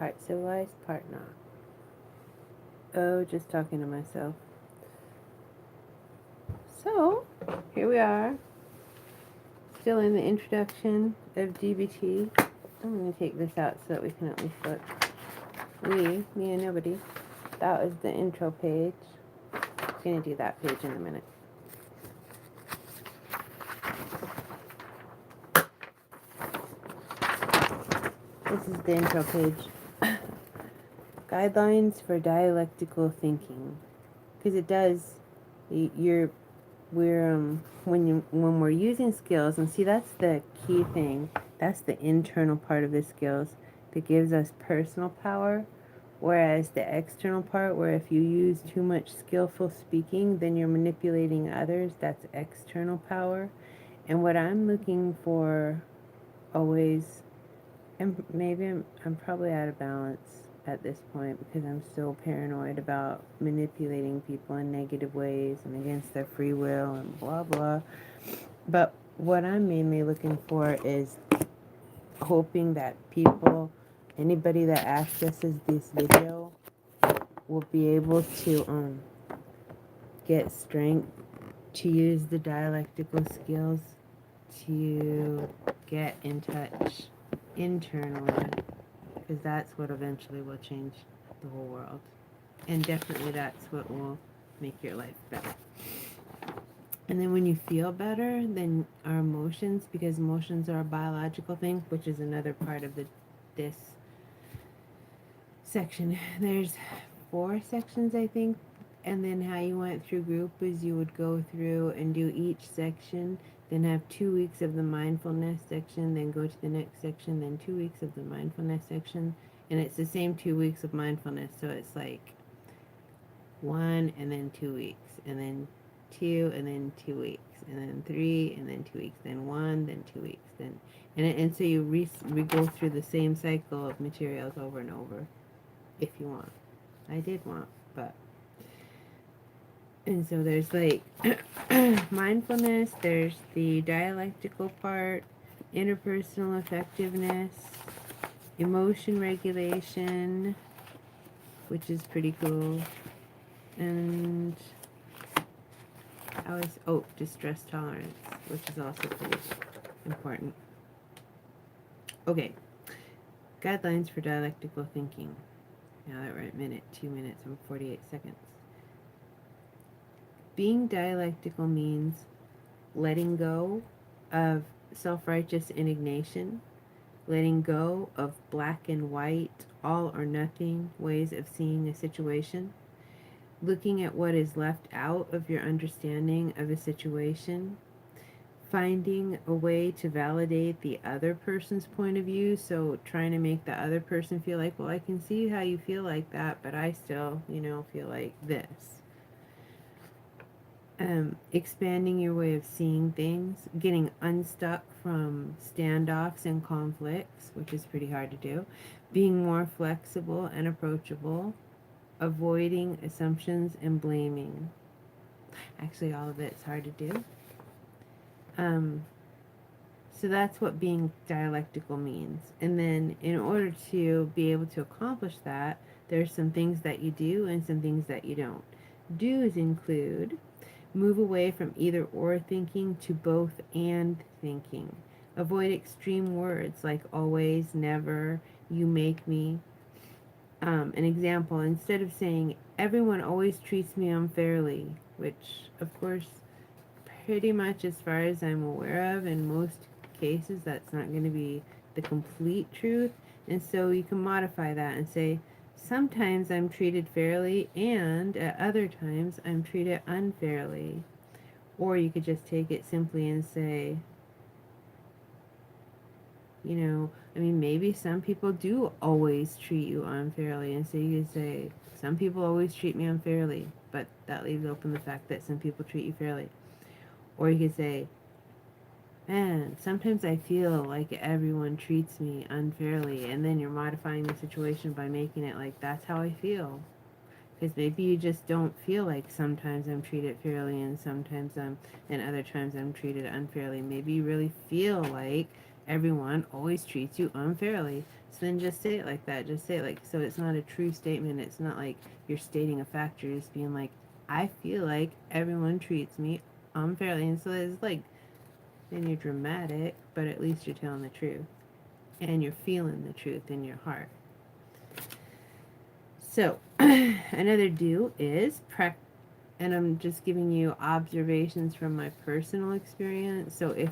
part civilized, part not. Oh, just talking to myself. So, here we are, still in the introduction of DBT. I'm going to take this out so that we can at least look. Me and nobody. That was the intro page. I'm going to do that page in a minute. This is the intro page. Guidelines for dialectical thinking. Because it does, when we're using skills, and see, that's the key thing. That's the internal part of the skills that gives us personal power. Whereas the external part, where if you use too much skillful speaking, then you're manipulating others, that's external power. And what I'm looking for always, and maybe I'm probably out of balance at this point because I'm so paranoid about manipulating people in negative ways and against their free will and blah blah. But what I'm mainly looking for is hoping that people, anybody that accesses this video, will be able to get strength to use the dialectical skills to get in touch internally, because that's what eventually will change the whole world. And definitely that's what will make your life better. And then when you feel better, then our emotions, because emotions are a biological thing, which is another part of this section. There's 4 sections, I think. And then how you went through group is you would go through and do each section, then have 2 weeks of the mindfulness section, then go to the next section, then 2 weeks of the mindfulness section. And it's the same 2 weeks of mindfulness. So it's like 1 and then 2 weeks, and then 2 and then 2 weeks, and then 3 and then 2 weeks, then 1, then 2 weeks, then and so you we go through the same cycle of materials over and over, if you want. I did want, but. And so there's like mindfulness, there's the dialectical part, interpersonal effectiveness, emotion regulation, which is pretty cool, and distress tolerance, which is also pretty important. Okay, guidelines for dialectical thinking. Now that we're at 2 minutes and 48 seconds. Being dialectical means letting go of self-righteous indignation, letting go of black and white, all or nothing ways of seeing a situation, looking at what is left out of your understanding of a situation, finding a way to validate the other person's point of view, so trying to make the other person feel like, well, I can see how you feel like that, but I still, feel like this. Expanding your way of seeing things, getting unstuck from standoffs and conflicts, which is pretty hard to do, being more flexible and approachable, avoiding assumptions and blaming. Actually, all of it's hard to do. So that's what being dialectical means. And then in order to be able to accomplish that, there's some things that you do and some things that you don't. Do's include move away from either or thinking to both and thinking. Avoid extreme words like always, never, you make me. An example, instead of saying everyone always treats me unfairly, which of course pretty much as far as I'm aware of in most cases that's not going to be the complete truth, and so you can modify that and say sometimes I'm treated fairly and at other times I'm treated unfairly. Or you could just take it simply and say, maybe some people do always treat you unfairly, and so you could say some people always treat me unfairly, but that leaves open the fact that some people treat you fairly. Or you could say, man, sometimes I feel like everyone treats me unfairly, and then you're modifying the situation by making it like that's how I feel. Because maybe you just don't feel like sometimes I'm treated fairly and and other times I'm treated unfairly. Maybe you really feel like everyone always treats you unfairly. So then just say it like that. Just say it like, so it's not a true statement. It's not like you're stating a fact. You're just being like, I feel like everyone treats me unfairly. And so it's like, then you're dramatic, but at least you're telling the truth. And you're feeling the truth in your heart. So, another do is practice. And I'm just giving you observations from my personal experience. So if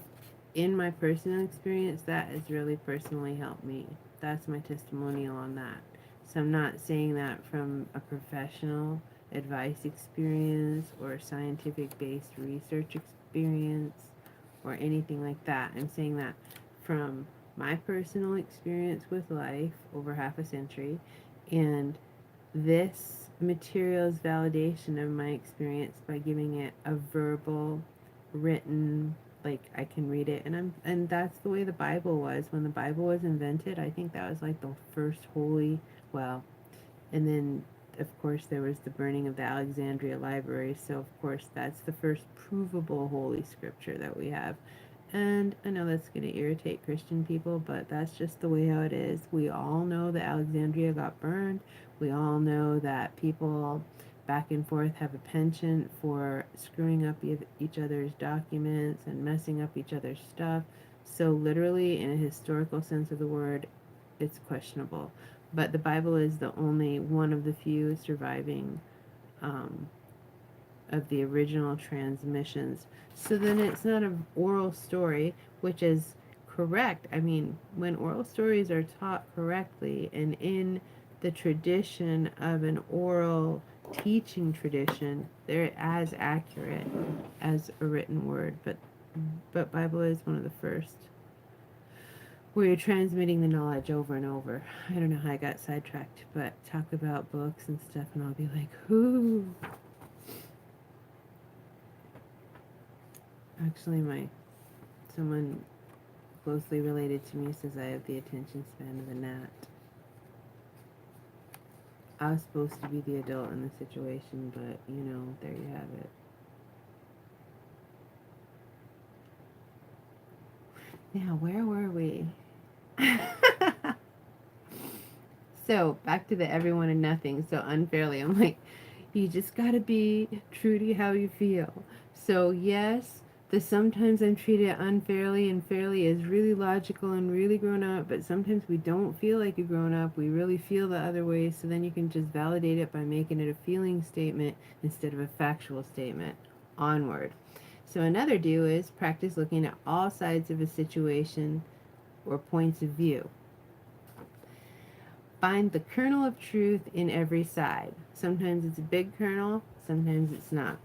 in my personal experience, that has really personally helped me. That's my testimonial on that. So I'm not saying that from a professional advice experience or scientific based research experience or anything like that. I'm saying that from my personal experience with life over half a century, and this material's validation of my experience by giving it a verbal, written, like I can read it, and that's the way the Bible was when the Bible was invented. I think that was like the first holy, well, and then of course there was the burning of the Alexandria library, so of course that's the first provable holy scripture that we have. And I know that's going to irritate Christian people, but that's just the way how it is. We all know that Alexandria got burned. We all know that people back and forth have a penchant for screwing up each other's documents and messing up each other's stuff. So literally, in a historical sense of the word, it's questionable. But the Bible is the only one of the few surviving um, of the original transmissions. So then it's not an oral story, which is correct. I mean, when oral stories are taught correctly and in the tradition of an oral teaching tradition, they're as accurate as a written word. But Bible is one of the first where you're transmitting the knowledge over and over. I don't know how I got sidetracked, but talk about books and stuff, and I'll be like, whoo. Actually, someone closely related to me says I have the attention span of a gnat. I was supposed to be the adult in the situation, but there you have it. Now, where were we? So, back to the everyone and nothing. So, unfairly, I'm like, you just gotta be true to how you feel. So, yes, the sometimes I'm treated unfairly and fairly is really logical and really grown up, but sometimes we don't feel like a grown up. We really feel the other way, so then you can just validate it by making it a feeling statement instead of a factual statement. Onward. So, another do is practice looking at all sides of a situation or points of view. Find the kernel of truth in every side. Sometimes it's a big kernel, sometimes it's not.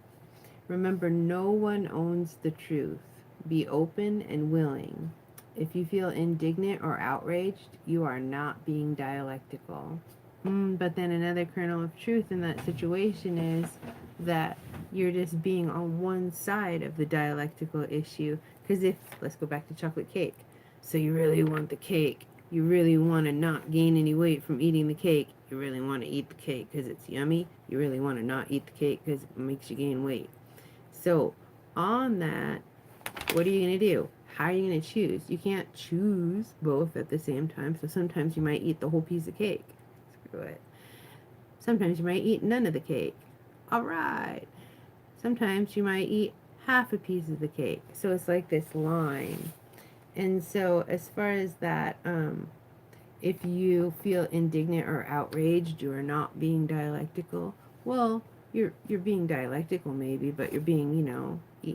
Remember, no one owns the truth. Be open and willing. If you feel indignant or outraged, you are not being dialectical. But then another kernel of truth in that situation is that you're just being on one side of the dialectical issue. Because let's go back to chocolate cake. So you really want the cake. You really want to not gain any weight from eating the cake. You really want to eat the cake because it's yummy. You really want to not eat the cake because it makes you gain weight. So on that, what are you going to do? How are you going to choose? You can't choose both at the same time. So sometimes you might eat the whole piece of cake. Screw it. Sometimes you might eat none of the cake. All right. Sometimes you might eat half a piece of the cake. So it's like this line. And so as far as that, if you feel indignant or outraged, you are not being dialectical. Well, you're being dialectical maybe, but you're being,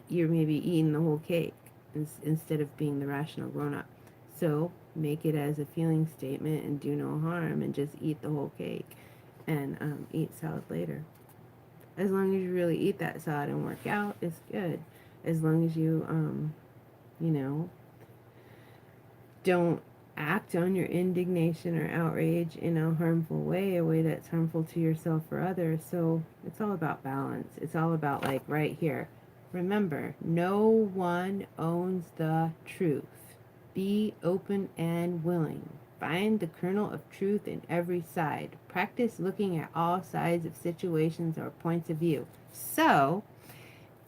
you're maybe eating the whole cake instead of being the rational grown-up. So make it as a feeling statement and do no harm and just eat the whole cake and eat salad later. As long as you really eat that salad and work out, it's good. As long as you, don't act on your indignation or outrage in a harmful way, a way that's harmful to yourself or others. So it's all about balance. It's all about, like, right here. Remember, no one owns the truth. Be open and willing. Find the kernel of truth in every side. Practice looking at all sides of situations or points of view. So,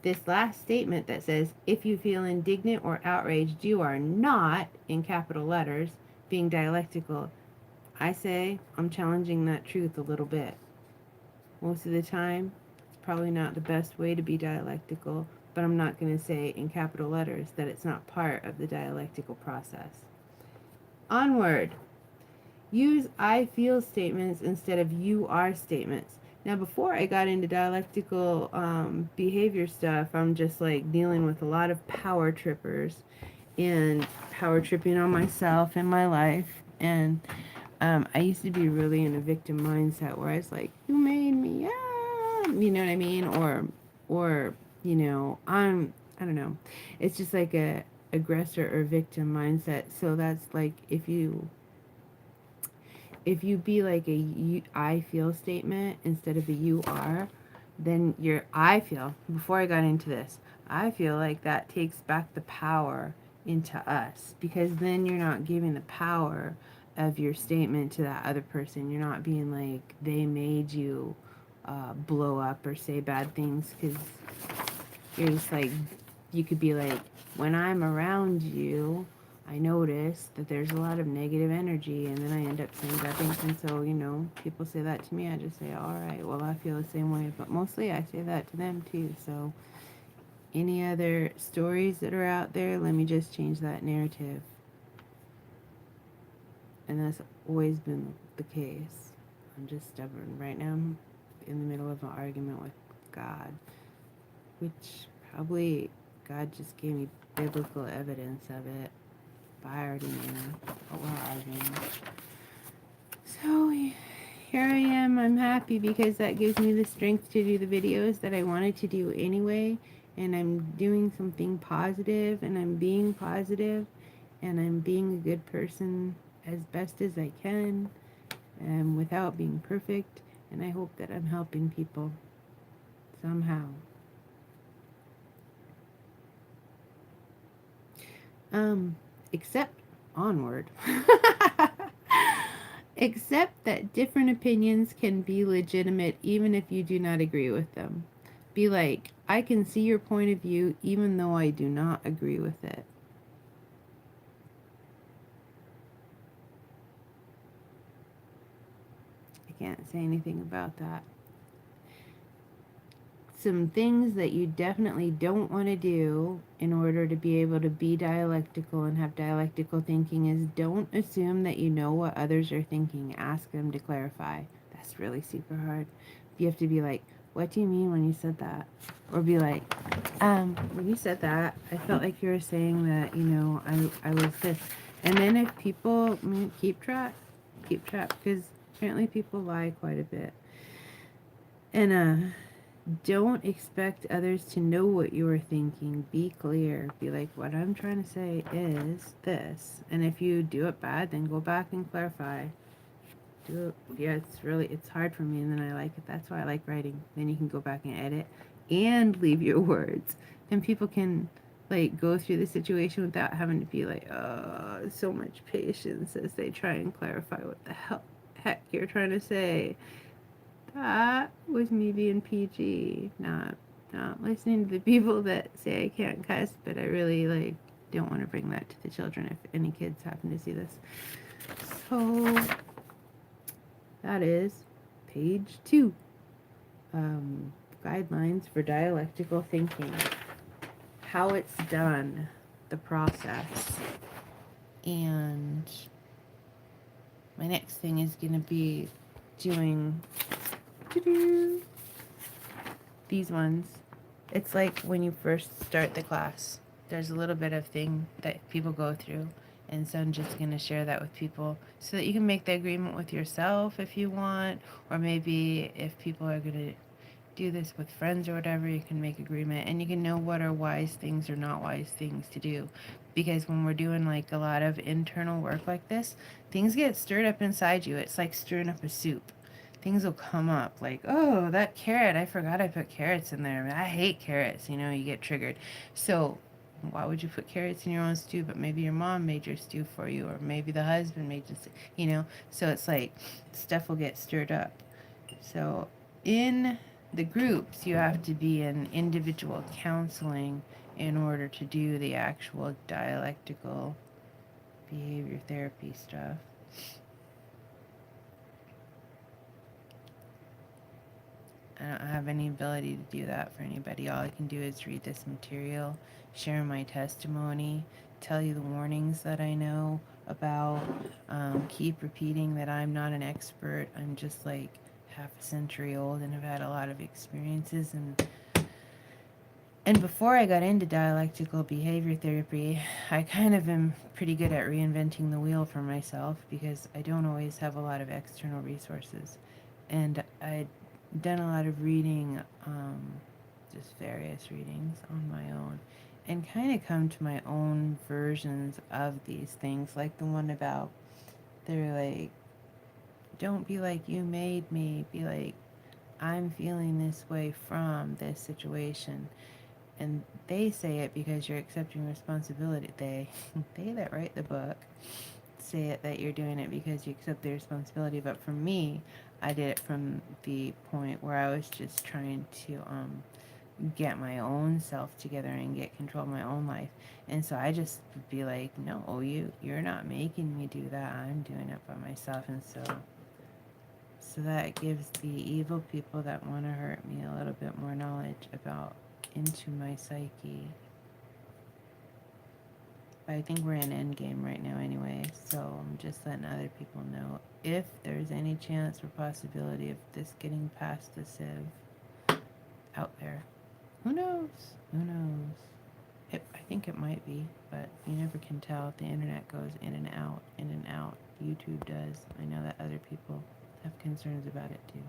this last statement that says, if you feel indignant or outraged, you are not, in capital letters, being dialectical. I say I'm challenging that truth a little bit. Most of the time, it's probably not the best way to be dialectical, but I'm not going to say in capital letters that it's not part of the dialectical process. Onward. Use I feel statements instead of you are statements. Now, before I got into dialectical behavior stuff, I'm just like dealing with a lot of power trippers and power tripping on myself and my life. And I used to be really in a victim mindset where I was like, "You made me, ah," you know what I mean? Or you know, I don't know. It's just like a aggressor or victim mindset. So that's like if you be like a you, I feel statement instead of a you are, then your I feel, before I got into this, I feel like that takes back the power into us, because then you're not giving the power of your statement to that other person. You're not being like they made you blow up or say bad things, because you're just like, you could be like, when I'm around you, I notice that there's a lot of negative energy, and then I end up saying bad things. And so, you know, people say that to me, I just say, all right, well, I feel the same way. But mostly I say that to them too. So any other stories that are out there, let me just change that narrative. And that's always been the case. I'm just stubborn. Right now, I'm in the middle of an argument with God, which probably God just gave me biblical evidence of it. But I already knew. But we're arguing. So here I am. I'm happy because that gives me the strength to do the videos that I wanted to do anyway. And I'm doing something positive, and I'm being positive, and I'm being a good person as best as I can, and without being perfect. And I hope that I'm helping people somehow. Except onward. Accept that different opinions can be legitimate even if you do not agree with them. Be like, I can see your point of view even though I do not agree with it. I can't say anything about that. Some things that you definitely don't want to do in order to be able to be dialectical and have dialectical thinking is, don't assume that you know what others are thinking. Ask them to clarify. That's really super hard. You have to be like, what do you mean when you said that? Or be like, when you said that, I felt like you were saying that, you know, I was this. And then if people keep track, because apparently people lie quite a bit. And don't expect others to know what you are thinking. Be clear. Be like, what I'm trying to say is this. And if you do it bad, then go back and clarify. Do it. Yeah, it's hard for me, and then I like it. That's why I like writing. Then you can go back and edit and leave your words. Then people can like go through the situation without having to be like, oh, so much patience as they try and clarify what the heck you're trying to say. That was me being PG, not listening to the people that say I can't cuss, but I really like don't want to bring that to the children if any kids happen to see this. So that is page 2. Guidelines for dialectical thinking. How it's done, the process. And my next thing is going to be doing these ones. It's like when you first start the class, there's a little bit of thing that people go through, and so I'm just going to share that with people so that you can make the agreement with yourself if you want, or maybe if people are going to do this with friends or whatever, you can make agreement, and you can know what are wise things or not wise things to do. Because when we're doing like a lot of internal work like this, things get stirred up inside you. It's like stirring up a soup. Things will come up like, oh, that carrot, I forgot I put carrots in there. I hate carrots, you know, you get triggered. So why would you put carrots in your own stew? But maybe your mom made your stew for you, or maybe the husband made your stew, you know. So it's like stuff will get stirred up. So in the groups, you have to be in individual counseling in order to do the actual dialectical behavior therapy stuff. don't have any ability to do that for anybody. All I can do is read this material, share my testimony, tell you the warnings that I know about, keep repeating that I'm not an expert. I'm just like half a century old and have had a lot of experiences. And before I got into dialectical behavior therapy, I kind of am pretty good at reinventing the wheel for myself because I don't always have a lot of external resources. And I'd done a lot of reading, just various readings on my own, and kind of come to my own versions of these things, like the one about, they're like, don't be like you made me, be like, I'm feeling this way from this situation. And they say it because you're accepting responsibility. They that write the book say it that you're doing it because you accept the responsibility. But for me, I did it from the point where I was just trying to get my own self together and get control of my own life. And so I just would be like, no, you're not making me do that. I'm doing it by myself. And so that gives the evil people that want to hurt me a little bit more knowledge about into my psyche. But I think we're in endgame right now anyway, so I'm just letting other people know if there's any chance or possibility of this getting past the sieve out there. Who knows? Who knows? I think it might be, but you never can tell. The internet goes in and out, in and out. YouTube does. I know that other people have concerns about it too.